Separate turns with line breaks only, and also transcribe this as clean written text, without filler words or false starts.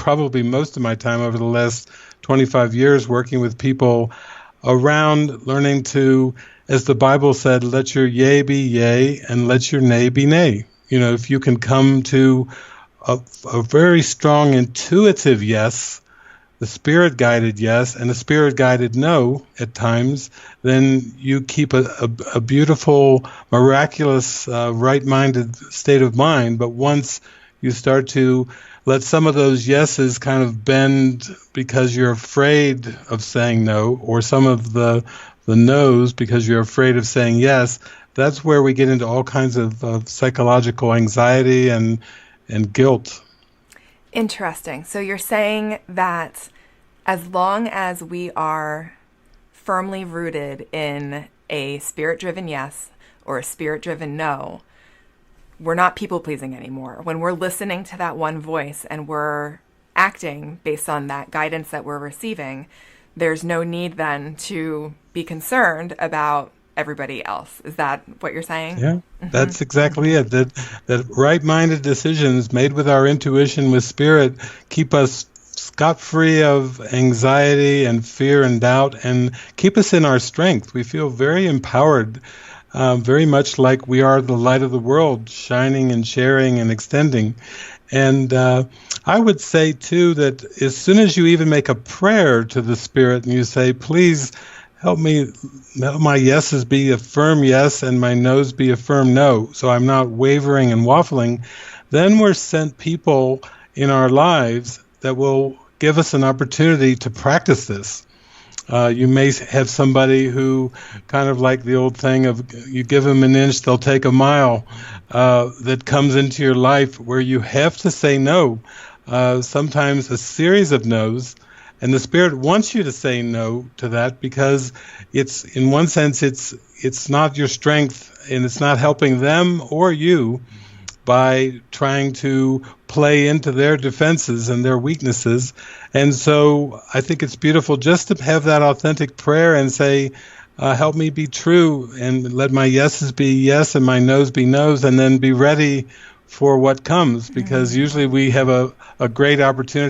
probably most of my time over the last 25 years working with people around learning to, as the Bible said, let your yea be yea and let your nay be nay. If you can come to a very strong intuitive yes, the spirit-guided yes, and a spirit-guided no at times, then you keep a beautiful, miraculous, right-minded state of mind. But once you start to let some of those yeses kind of bend because you're afraid of saying no, or some of the no's because you're afraid of saying yes, that's where we get into all kinds of psychological anxiety and guilt.
Interesting. So you're saying that as long as we are firmly rooted in a spirit-driven yes or a spirit-driven no, we're not people-pleasing anymore. When we're listening to that one voice and we're acting based on that guidance that we're receiving, there's no need then to be concerned about everybody else. Is that what you're saying?
Yeah, that's exactly it. That right-minded decisions made with our intuition, with spirit, keep us scot-free of anxiety and fear and doubt, and keep us in our strength. We feel very empowered, very much like we are the light of the world, shining and sharing and extending. And I would say, too, that as soon as you even make a prayer to the Spirit and you say, please help my yeses be a firm yes and my no's be a firm no, so I'm not wavering and waffling, then we're sent people in our lives that will give us an opportunity to practice this. You may have somebody who, kind of like the old thing of you give them an inch, they'll take a mile, that comes into your life where you have to say no, sometimes a series of no's. And the Spirit wants you to say no to that because it's, in one sense, it's not your strength and it's not helping them or you by trying to play into their defenses and their weaknesses. And so I think it's beautiful just to have that authentic prayer and say, help me be true and let my yeses be yes and my no's be no's, and then be ready for what comes, because usually we have a great opportunity